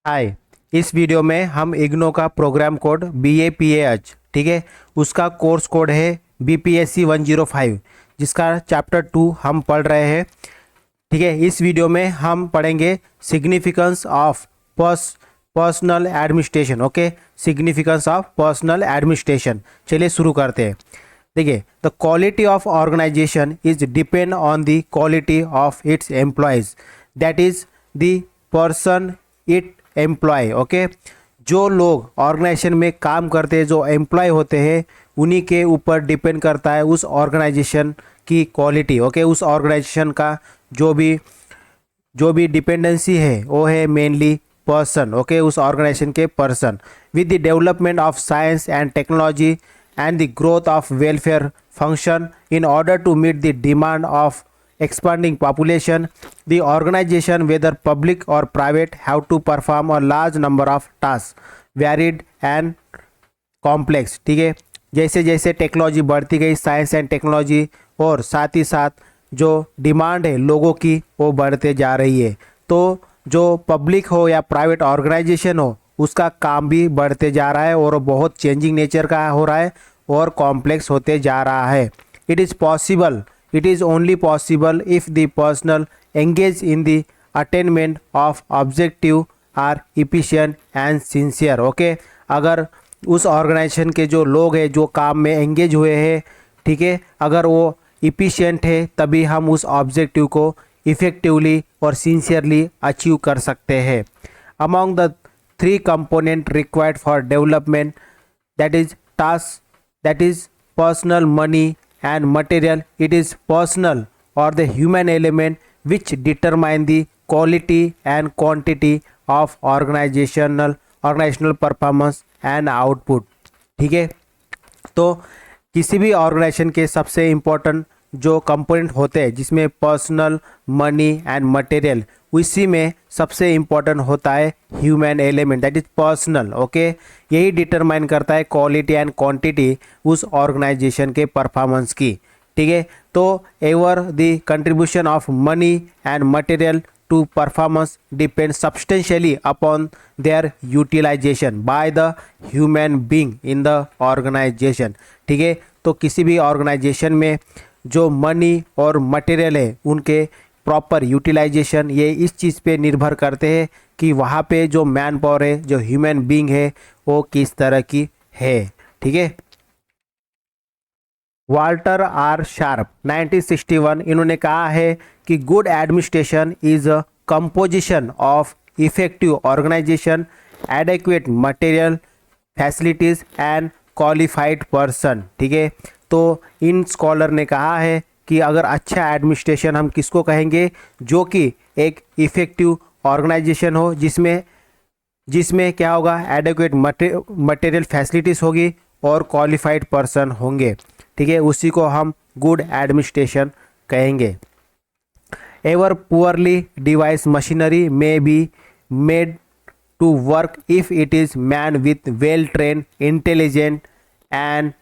हाय। इस वीडियो में हम इग्नो का प्रोग्राम कोड BAPAH, ठीक है, उसका कोर्स कोड है BPSC 105, जिसका चैप्टर 2 हम पढ़ रहे हैं। ठीक है, इस वीडियो में हम पढ़ेंगे significance of personnel administration. Okay, significance of personnel administration. चलिए शुरू करते हैं। देखिए, the quality of organisation is depend on the quality of its employees, that is the person it employ. Okay, जो लोग ऑर्गेनाइजेशन में काम करते हैं, जो एम्प्लॉय होते हैं, उन्हीं के ऊपर डिपेंड करता है उस ऑर्गेनाइजेशन की क्वालिटी। ओके, उस ऑर्गेनाइजेशन का जो भी डिपेंडेंसी है वो है मेनली पर्सन। ओके, उस ऑर्गेनाइजेशन के person. With the development of science and technology and the growth of welfare function in order to meet the demand of expanding population, the organization, whether public or private, have to perform a large number of tasks, varied and complex। ठीक है, जैसे जैसे technology बढ़ती गई, science and technology, और साथ ही साथ जो डिमांड है लोगों की वो बढ़ते जा रही है, तो जो पब्लिक हो या प्राइवेट ऑर्गेनाइजेशन हो उसका काम भी बढ़ते जा रहा है और बहुत चेंजिंग नेचर का हो रहा है और कॉम्प्लेक्स होते जा रहा है। It is only possible if the personnel engage in the attainment of objective are efficient and sincere. Okay, अगर उस ऑर्गेनाइजेशन के जो लोग हैं जो काम में एंगेज हुए हैं, ठीक है, अगर वो इफिशिएंट है तभी हम उस ऑब्जेक्टिव को इफ़ेक्टिवली और सिंसियरली अचीव कर सकते हैं। Among the three component required for development, that is task, that is personal, money and material. It is personal or the human element which determine the quality and quantity of organizational performance and output। ठीक है, तो किसी भी organisation के सबसे important जो component होते हैं जिसमें पर्सनल, मनी एंड मटेरियल, उसी में सबसे इम्पोर्टेंट होता है human element, that is personal. Okay, यही डिटरमाइन करता है क्वालिटी एंड क्वांटिटी उस ऑर्गेनाइजेशन के परफॉर्मेंस की। ठीक है, तो ever the contribution of money and material to performance depends substantially upon their utilization by the human being in the organization। ठीक है, तो किसी भी ऑर्गेनाइजेशन में जो मनी और मटेरियल है उनके प्रॉपर यूटिलाइजेशन ये इस चीज़ पे निर्भर करते हैं कि वहाँ पे जो मैन पावर है, जो ह्यूमन बीइंग है, वो किस तरह की है। ठीक है, वाल्टर आर शार्प 1961 इन्होंने कहा है कि good administration is a composition of effective organisation, adequate material, facilities and qualified person. ठीक है, तो इन स्कॉलर ने कहा है कि अगर अच्छा एडमिनिस्ट्रेशन हम किसको कहेंगे, जो कि एक इफेक्टिव ऑर्गेनाइजेशन हो जिसमें जिसमें क्या होगा, एडेक्वेट मटेरियल फैसिलिटीज़ होगी और क्वालिफाइड पर्सन होंगे। ठीक है, उसी को हम गुड एडमिनिस्ट्रेशन कहेंगे। Ever poorly device machinery may be made to work if it is man with well train, intelligent and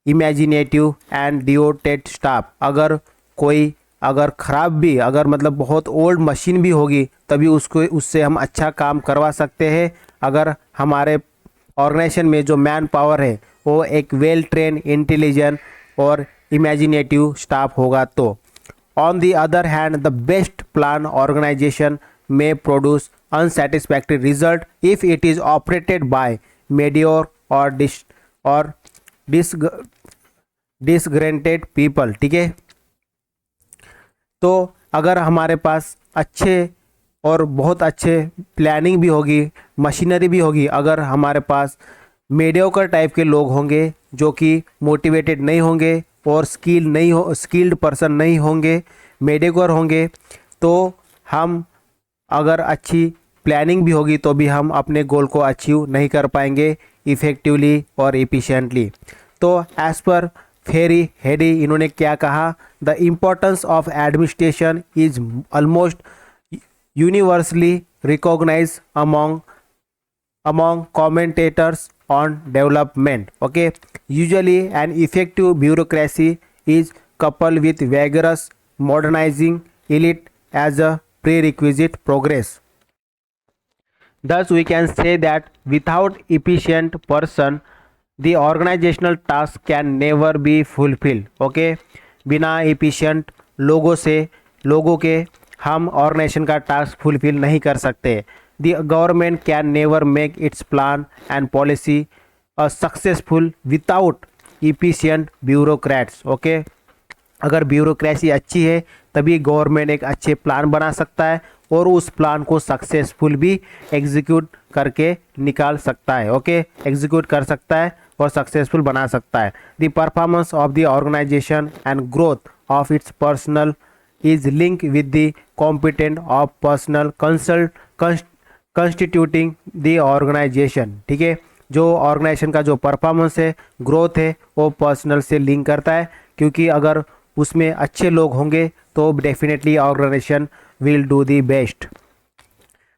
imaginative and devoted staff. अगर ख़राब भी, अगर मतलब बहुत ओल्ड मशीन भी होगी तभी उससे हम अच्छा काम करवा सकते हैं अगर हमारे ऑर्गेनाइजेशन में जो मैन पावर है वो एक वेल ट्रेन, इंटेलिजेंट और इमेजिनेटिव स्टाफ होगा तो। On the other hand the best plan organisation में produce unsatisfactory result if it is operated by mediocre और डिसग्रेंटेड पीपल। ठीक है, तो अगर हमारे पास अच्छे और बहुत अच्छे प्लानिंग भी होगी, मशीनरी भी होगी, अगर हमारे पास मीडियोकर टाइप के लोग होंगे जो कि मोटिवेटेड नहीं होंगे और स्किल्ड पर्सन नहीं होंगे, मीडियोकर होंगे, तो हम अगर अच्छी प्लानिंग भी होगी तो भी हम अपने गोल को अचीव नहीं कर पाएंगे इफ़ेक्टिवली और एफिशिएंटली। तो एज पर फेरी हेडी इन्होंने क्या कहा, the importance of administration is almost universally recognise among commentators on development। okay, usually an effective bureaucracy is coupled with vigorous modernizing elite as a prerequisite progress। Thus, we can say that without efficient person, the organizational task can never be fulfilled. Okay, बिना efficient लोगों से लोगों के हम organisation का task fulfil नहीं कर सकते. The government can never make its plan and policy successful without efficient bureaucrats. Okay, अगर ब्यूरोक्रेसी अच्छी है तभी गवर्नमेंट एक अच्छे प्लान बना सकता है और उस प्लान को सक्सेसफुल भी एग्जीक्यूट करके निकाल सकता है. ओके, एग्जीक्यूट कर सकता है और सक्सेसफुल बना सकता है. The performance of the organisation and growth of its personnel is link with the competent of personnel constituting the organisation. ठीक है, जो ऑर्गेनाइजेशन का जो परफॉर्मेंस है, ग्रोथ है, वो पर्सनल से लिंक करता है, क्योंकि अगर उसमें अच्छे लोग होंगे तो definitely organisation will do the best.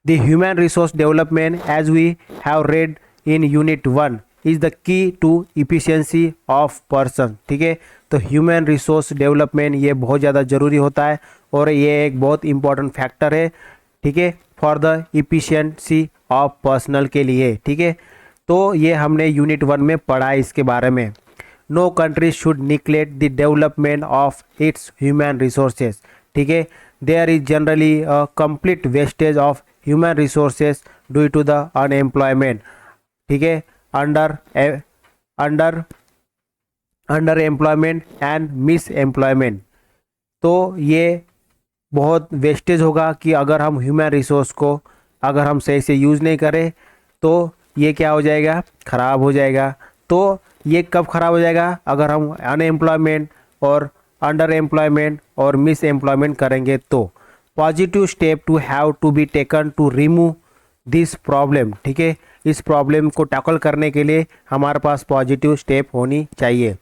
The human resource development as we have read in unit 1 is the key to efficiency of person. ठीक है, तो ह्यूमन रिसोर्स डेवलपमेंट ये बहुत ज़्यादा ज़रूरी होता है और ये एक बहुत इंपॉर्टेंट फैक्टर है. ठीक है, for the efficiency of personal के लिए. ठीक है, तो ये हमने यूनिट 1 में पढ़ा है इसके बारे में. No country should neglect the development of its human resources. ठीक है, there is generally a complete wastage of human resources due to the unemployment. ठीक है, under employment and miss employment. तो ये बहुत वेस्टेज होगा कि अगर हम ह्यूमन रिसोर्स को अगर हम सही से यूज़ नहीं करें तो ये क्या हो जाएगा, ख़राब हो जाएगा. तो ये कब ख़राब हो जाएगा, अगर हम अनएम्प्लॉयमेंट और अंडर एम्प्लॉयमेंट और मिस एम्प्लॉयमेंट करेंगे. तो positive step to have to be taken to remove this problem. ठीक है, इस प्रॉब्लम को टैकल करने के लिए हमारे पास पॉजिटिव स्टेप होनी चाहिए.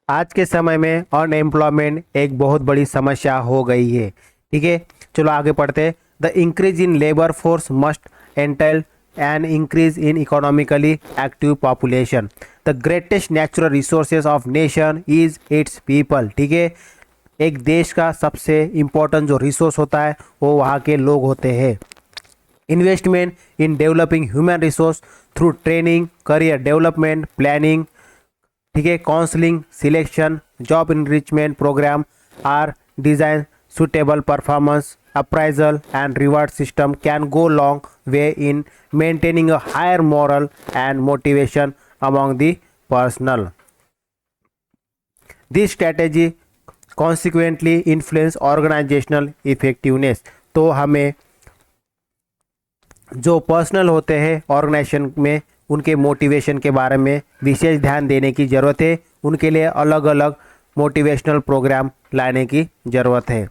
आज के समय में अनएम्प्लॉयमेंट एक बहुत बड़ी समस्या हो गई है. ठीक है, चलो आगे पढ़ते हैं. The increase in labour force must entail an increase in economically active population. The greatest natural resources of nation is its people. ठीक है, एक देश का सबसे इम्पोर्टेंट जो रिसोर्स होता है वो वहाँ के लोग होते हैं. Investment in developing human resource through training, career development, planning, ठीक है, counselling, selection, job enrichment programme are design suitable performance appraisal and reward system can go long way in maintaining a higher moral and motivation among the personnel. This strategy consequently influence organizational effectiveness. तो हमें जो personal होते हैं organisation में उनके motivation के बारे में विशेष ध्यान देने की ज़रूरत है. उनके लिए अलग अलग मोटिवेशनल प्रोग्राम लाने की ज़रूरत है.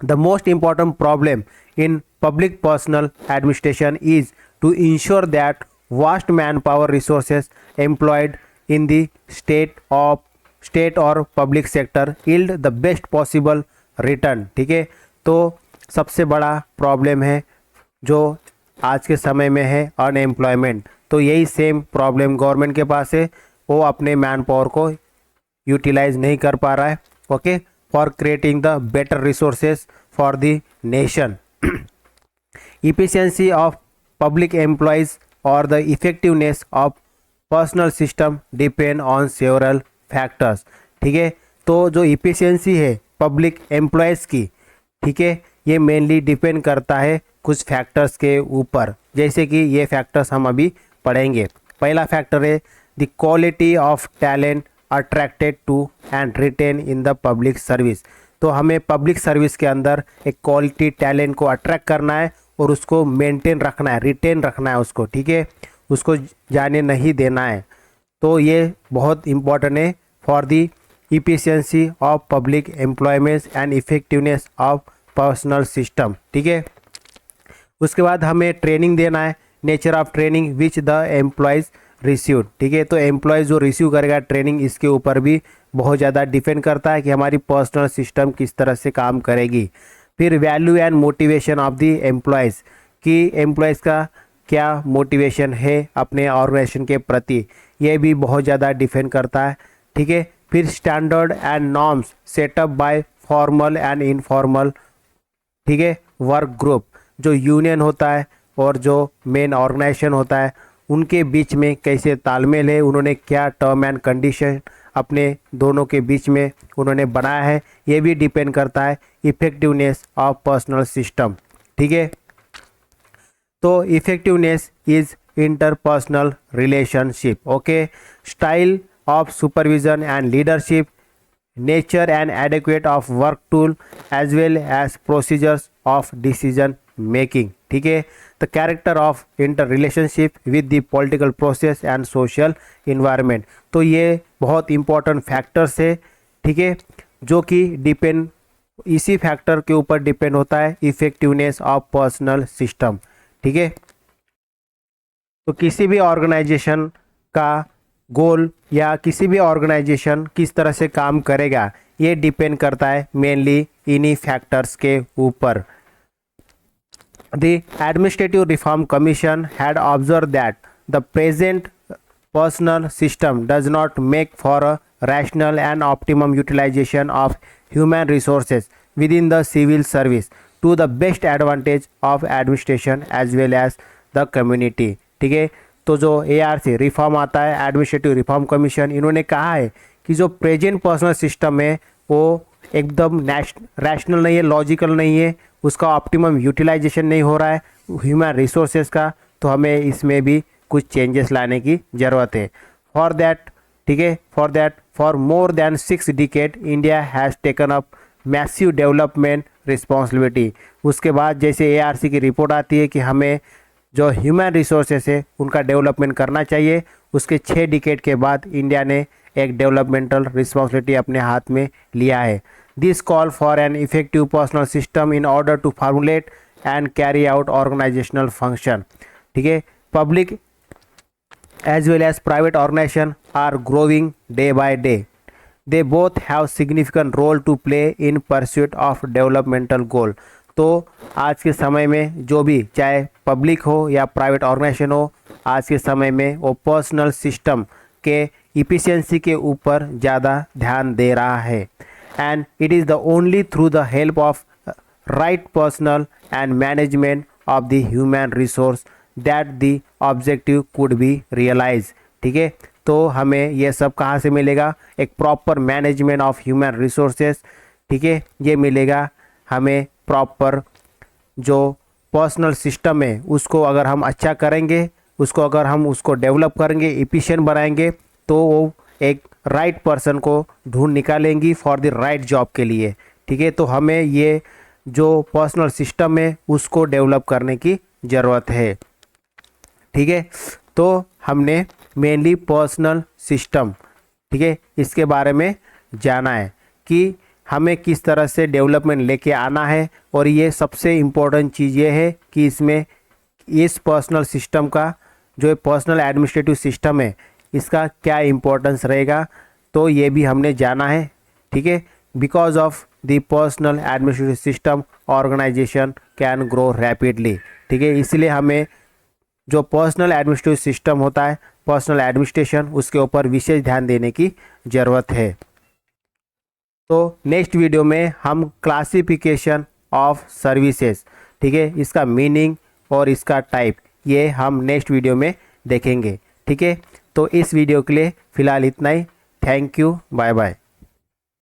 The most important problem in public personal administration is to ensure that vast manpower resources employed in the state or public sector yield the best possible return. ठीक है, तो सबसे बड़ा प्रॉब्लम है जो आज के समय में है अनएम्प्लॉयमेंट. तो यही सेम प्रॉब्लम गवर्नमेंट के पास है, वो अपने मैन पावर को यूटिलाइज नहीं कर पा रहा है. Okay, for creating the better resources for the nation. Efficiency of public employees और the effectiveness of personal system depend on several factors. ठीक है, तो जो इफिशियंसी है पब्लिक एम्प्लॉयज़ की, ठीक है, ये मेनली डिपेंड करता है कुछ फैक्टर्स के ऊपर, जैसे कि ये फैक्टर्स हम अभी पढ़ेंगे. पहला फैक्टर है the quality of talent attracted to and retain in the public service. तो हमें पब्लिक सर्विस के अंदर एक क्वालिटी टैलेंट को अट्रैक्ट करना है और उसको मेंटेन रखना है, रिटेन रखना है उसको. ठीक है, उसको जाने नहीं देना है. तो ये बहुत इम्पॉर्टेंट है for the efficiency of public employment and effectiveness of personal system. ठीक है, उसके बाद हमें ट्रेनिंग देना है. Nature of training which the employees received. ठीक है, तो एम्प्लॉयज़ जो रिसीव करेगा ट्रेनिंग, इसके ऊपर भी बहुत ज़्यादा डिपेंड करता है कि हमारी पर्सनल सिस्टम किस तरह से काम करेगी. फिर value and motivation of the employees, कि एम्प्लॉयज़ का क्या मोटिवेशन है अपने ऑर्गेनाइजेशन के प्रति, ये भी बहुत ज़्यादा डिपेंड करता है. ठीक है, फिर standard and norms set up by formal and informal, ठीक है, वर्क ग्रुप. जो यूनियन होता है और जो मेन ऑर्गेनाइजेशन होता है उनके बीच में कैसे तालमेल है, उन्होंने क्या टर्म एंड कंडीशन अपने दोनों के बीच में उन्होंने बनाया है, ये भी डिपेंड करता है इफेक्टिवनेस ऑफ पर्सनल सिस्टम। ठीक है, तो effectiveness is interpersonal relationship, okay, style of supervision and leadership, nature and adequate of work tool as well as procedures of decision making। ठीक है, the character of interrelationship with the political process and social environment। तो ये बहुत important factors है, ठीक है, जो कि डिपेंड इसी फैक्टर के ऊपर डिपेंड होता है इफेक्टिवनेस ऑफ पर्सनल सिस्टम। ठीक है, तो किसी भी ऑर्गेनाइजेशन का गोल या किसी भी ऑर्गेनाइजेशन किस तरह से काम करेगा ये डिपेंड करता है मेनली इन्हीं फैक्टर्स के ऊपर। The administrative reform commission had observe that the present personnel system does not make for a rational and optimum utilisation of human resources within the civil service to the best advantage of administration as well as the community. ठीक है, तो जो ARC reform आता है, administrative reform commission, इन्होंने कहा है कि जो प्रेजेंट पर्सनल सिस्टम है वो एकदम रैशनल नहीं है, लॉजिकल नहीं है, उसका ऑप्टिमम यूटिलाइजेशन नहीं हो रहा है ह्यूमन रिसोर्सेज का, तो हमें इसमें भी कुछ चेंजेस लाने की ज़रूरत है। फॉर दैट, ठीक है, for more than 6 decade India has taken up massive development responsibility. उसके बाद जैसे ARC की रिपोर्ट आती है कि हमें जो ह्यूमन रिसोर्सेस है उनका डेवलपमेंट करना चाहिए, उसके 6 डिकेड के बाद इंडिया ने एक डेवलपमेंटल रिस्पॉन्सिबिलिटी अपने हाथ में लिया है। This call for an effective personal system in order to formulate and carry out organisational function. ठीक है, public as well as private organisation are growing day by day. They both have significant role to play in pursuit of developmental goal. तो आज के समय में जो भी चाहे पब्लिक हो या प्राइवेट ऑर्गेनाइजेशन हो, आज के समय में वो पर्सनल सिस्टम के इफिशिएंसी के ऊपर ज़्यादा ध्यान दे रहा है। And it is the only through the help of right personnel and management of the human resource that the objective could be realise. ठीक है, तो हमें ये सब कहाँ से मिलेगा? एक proper management of human resources. ठीक है, ये मिलेगा हमें प्रॉपर जो पर्सनल सिस्टम है उसको अगर हम अच्छा करेंगे, उसको अगर हम उसको डेवलप करेंगे, इफिशिएंट बनाएंगे, तो वो एक राइट पर्सन को ढूंढ निकालेंगी फॉर द राइट जॉब के लिए। ठीक है, तो हमें ये जो पर्सनल सिस्टम है उसको डेवलप करने की ज़रूरत है। ठीक है, तो हमने मेनली पर्सनल सिस्टम, ठीक है, इसके बारे में जाना है कि हमें किस तरह से डेवलपमेंट लेके आना है। और ये सबसे इम्पोर्टेंट चीज़ ये है कि इसमें इस पर्सनल सिस्टम का जो पर्सनल एडमिनिस्ट्रेटिव सिस्टम है इसका क्या इम्पोर्टेंस रहेगा, तो ये भी हमने जाना है। ठीक है, because of the personnel administrative system organisation can grow rapidly. ठीक है, इसलिए हमें जो पर्सनल एडमिनिस्ट्रेटिव सिस्टम होता है, पर्सनल एडमिनिस्ट्रेशन, उसके ऊपर विशेष ध्यान देने की ज़रूरत है। तो नेक्स्ट वीडियो में हम क्लासिफिकेशन ऑफ सर्विसेज, ठीक है, इसका मीनिंग और इसका टाइप, ये हम नेक्स्ट वीडियो में देखेंगे। ठीक है, तो इस वीडियो के लिए फ़िलहाल इतना ही। Thank you, bye bye.